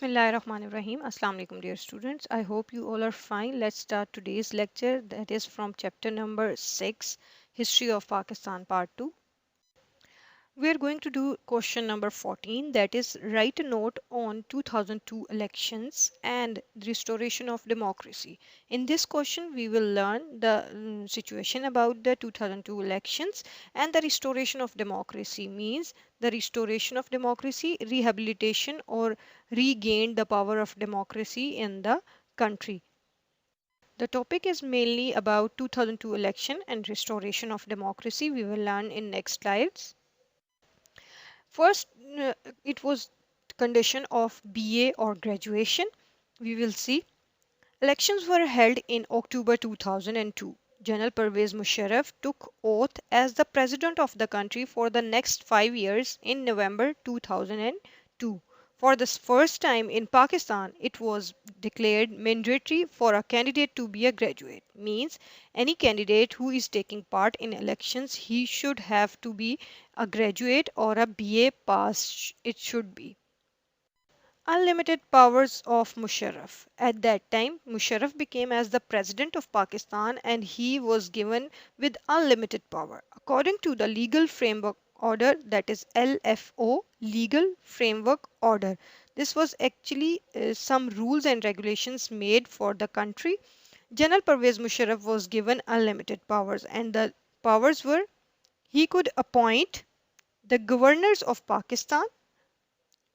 Bismillahirrahmanirrahim. Assalamu alaikum, dear students. I hope you all are fine. Let's start today's lecture, that is from chapter number 6, History of Pakistan, part 2. We are going to do question number 14, that is write a note on 2002 elections and the restoration of democracy. In this question, we will learn the situation about the 2002 elections and the restoration of democracy, means the restoration of democracy, rehabilitation or regain the power of democracy in the country. The topic is mainly about 2002 election and restoration of democracy. We will learn in next slides. First, it was condition of BA or graduation. We will see. Elections were held in October 2002. General Pervez Musharraf took oath as the president of the country for the next 5 years in November 2002. For the first time in Pakistan, it was declared mandatory for a candidate to be a graduate. Means any candidate who is taking part in elections, he should have to be a graduate or a BA pass. It should be. Unlimited powers of Musharraf. At that time, Musharraf became as the president of Pakistan and he was given with unlimited power. According to the legal framework order, that is LFO, legal framework order. This was actually some rules and regulations made for the country. General Pervez Musharraf was given unlimited powers, and the powers were he could appoint the governors of Pakistan,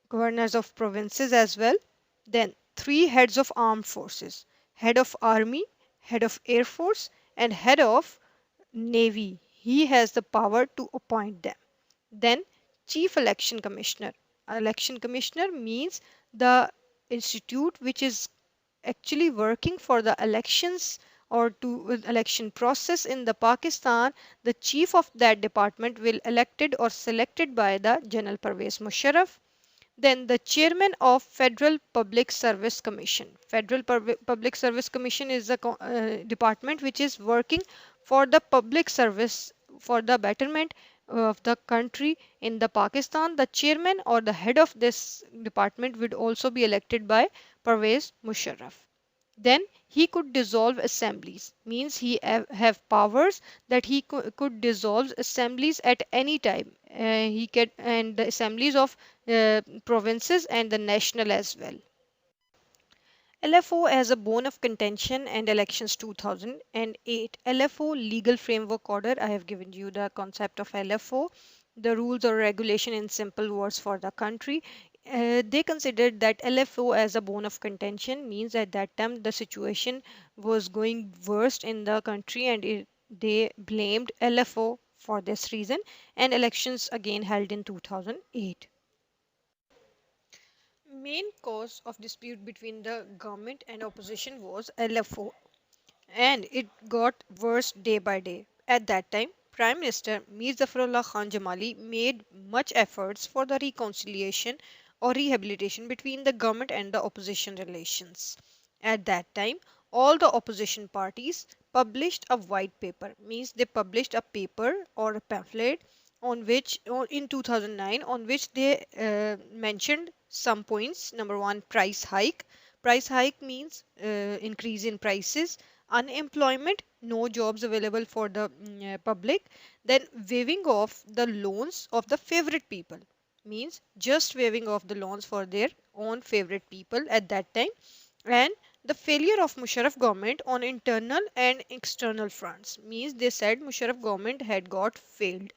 governors of provinces as well. Then three heads of armed forces: head of army, head of air force, and head of navy. He has the power to appoint them. Then chief election commissioner. Election commissioner means the institute which is actually working for the elections or to election process in the Pakistan. The chief of that department will elected or selected by the General Pervez Musharraf. Then the chairman of Federal Public Service Commission. Federal Public Service Commission is a department which is working for the public service, for the betterment of the country in the Pakistan. The chairman or the head of this department would also be elected by Pervez Musharraf. Then he could dissolve assemblies, means he have powers that he could dissolve assemblies at any time. He can, and the assemblies of provinces and the national as well. LFO as a bone of contention and elections 2008. LFO legal framework order. I have given you the concept of LFO, the rules or regulation in simple words for the country. They considered that LFO as a bone of contention, means at that time the situation was going worst in the country and they blamed LFO for this reason, and elections again held in 2008. Main cause of dispute between the government and opposition was LFO, and it got worse day by day. At that time, Prime Minister Mir Zafarullah Khan Jamali made much efforts for the reconciliation or rehabilitation between the government and the opposition relations. At that time, all the opposition parties published a white paper, means they published a paper or a pamphlet on which, or in 2009, on which they mentioned some points. Number one, price hike. Price hike means increase in prices. Unemployment, no jobs available for the public. Then waiving off the loans of the favorite people, means just waiving off the loans for their own favorite people at that time. And the failure of Musharraf government on internal and external fronts, means they said Musharraf government had got failed.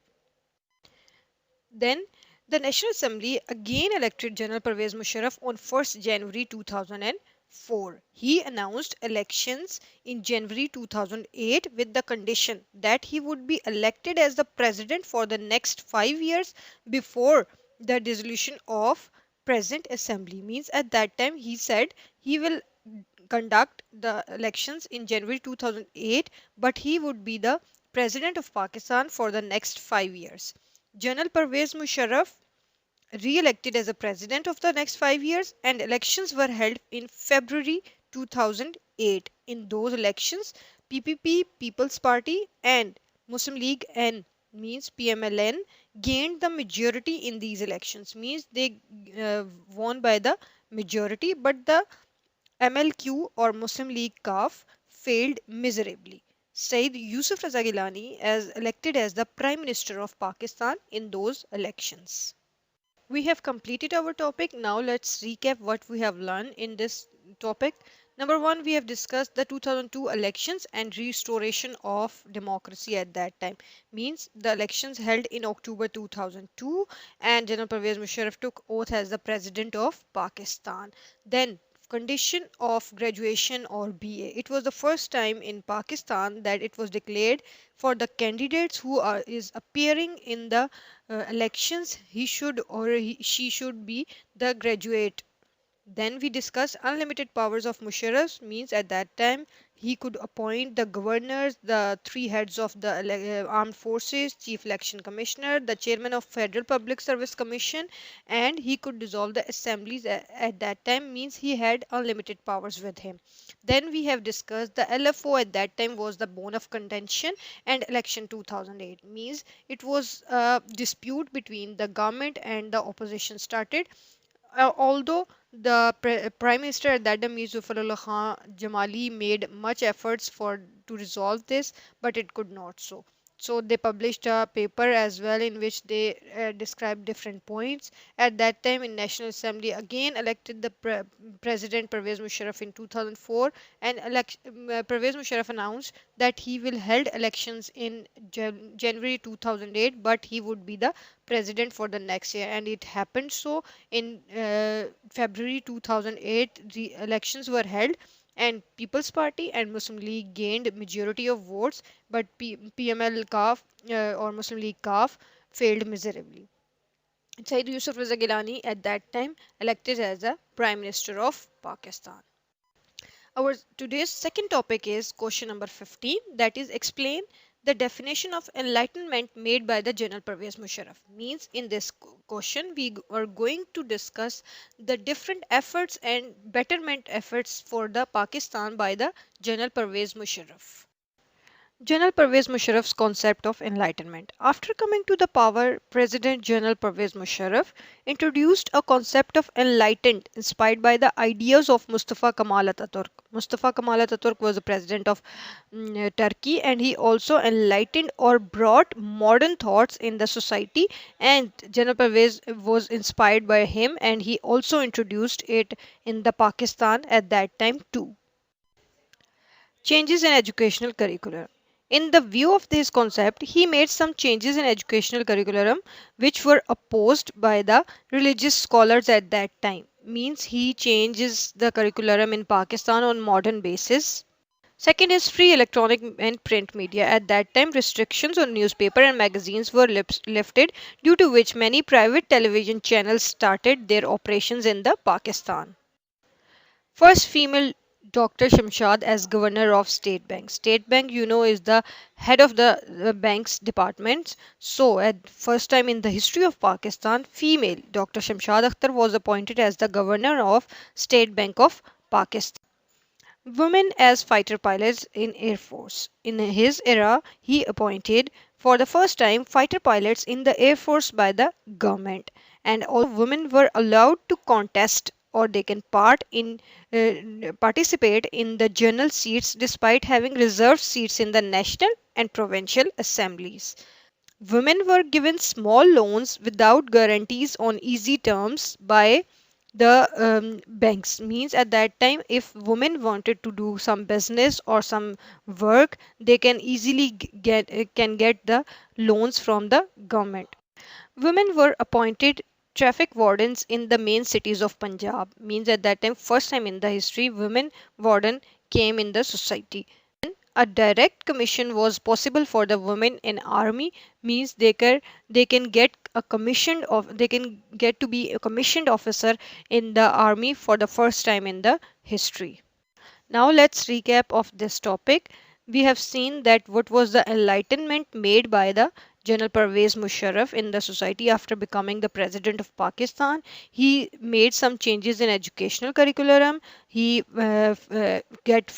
Then the National Assembly again elected General Pervez Musharraf on 1st January 2004. He announced elections in January 2008 with the condition that he would be elected as the president for the next 5 years before the dissolution of present assembly. Means at that time he said he will conduct the elections in January 2008, but he would be the president of Pakistan for the next 5 years. General Pervez Musharraf re-elected as a president of the next 5 years, and elections were held in February 2008. In those elections, PPP, People's Party, and Muslim League N, means PMLN, gained the majority in these elections, means they won by the majority, but the MLQ or Muslim League CAF failed miserably. Said Yusuf Raza Gilani as elected as the Prime Minister of Pakistan in those elections. We have completed our topic. Now let's recap what we have learned in this topic. Number one, we have discussed the 2002 elections and restoration of democracy at that time. Means the elections held in October 2002 and General Pervez Musharraf took oath as the President of Pakistan. Then condition of graduation or BA. It was the first time in Pakistan that it was declared for the candidates who is appearing in the elections, he should or she should be the graduate. Then we discuss unlimited powers of Musharraf means at that time he could appoint the governors, the three heads of the armed forces, chief election commissioner, the chairman of Federal Public Service Commission, and he could dissolve the assemblies at that time means he had unlimited powers with him. Then we have discussed the LFO at that time was the bone of contention and election 2008 means it was a dispute between the government and the opposition started although the Prime Minister at that time, Zulfikar Khan Jamali, made much efforts for to resolve this, but it could not so. So they published a paper as well in which they described different points. At that time, in National Assembly, again elected the President Pervez Musharraf in 2004, and Pervez Musharraf announced that he will held elections in January 2008, but he would be the president for the next year, and it happened so in February 2008 the elections were held and People's Party and Muslim League gained majority of votes, but PML CAF or Muslim League CAF failed miserably. Said Yusuf Raza Gilani at that time elected as the Prime Minister of Pakistan. Our today's second topic is question number 15, that is explain the definition of enlightenment made by the General Pervez Musharraf. Means in this question we are going to discuss the different efforts and betterment efforts for the Pakistan by the General Pervez Musharraf. General Pervez Musharraf's concept of enlightenment. After coming to the power, President General Pervez Musharraf introduced a concept of enlightened inspired by the ideas of Mustafa Kemal Ataturk. Mustafa Kemal Ataturk was the president of Turkey, and he also enlightened or brought modern thoughts in the society, and General Pervez was inspired by him and he also introduced it in the Pakistan at that time too. Changes in educational curriculum. In the view of this concept, he made some changes in educational curriculum which were opposed by the religious scholars at that time. Means he changes the curriculum in Pakistan on modern basis. Second is free electronic and print media. At that time, restrictions on newspaper and magazines were lifted, due to which many private television channels started their operations in the Pakistan. First female Dr. Shamshad as governor of State Bank. State Bank, you know, is the head of the bank's departments. So, at first time in the history of Pakistan, female Dr. Shamshad Akhtar was appointed as the governor of State Bank of Pakistan. Women as fighter pilots in Air Force. In his era, he appointed for the first time fighter pilots in the Air Force by the government, and also women were allowed to contest or they can participate in the general seats despite having reserved seats in the national and provincial assemblies. Women were given small loans without guarantees on easy terms by the banks. Means at that time if women wanted to do some business or some work, they can easily get the loans from the government. Women were appointed traffic wardens in the main cities of Punjab. Means at that time first time in the history women warden came in the society. A direct commission was possible for the women in army. Means they can get a commissioned of they can get to be a commissioned officer in the army for the first time in the history. Now let's recap of this topic. We have seen that what was the enlightenment made by the General Pervez Musharraf in the society after becoming the president of Pakistan. He made some changes in educational curriculum. He gave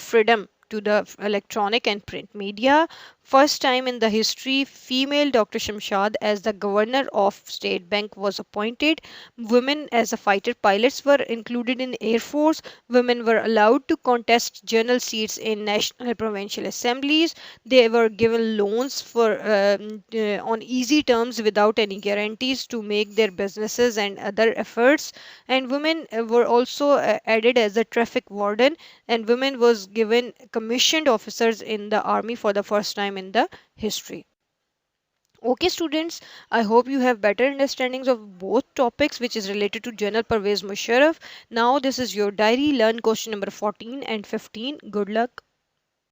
freedom to the electronic and print media. First time in the history, female Dr. Shamshad as the governor of State Bank was appointed. Women as a fighter pilots were included in Air Force. Women were allowed to contest general seats in national and provincial assemblies. They were given loans for on easy terms without any guarantees to make their businesses and other efforts. And women were also added as a traffic warden, and women was given commissioned officers in the army for the first time in the history. Okay, students, I hope you have better understandings of both topics, which is related to General Pervez Musharraf. Now, this is your diary. Learn question number 14 and 15. Good luck.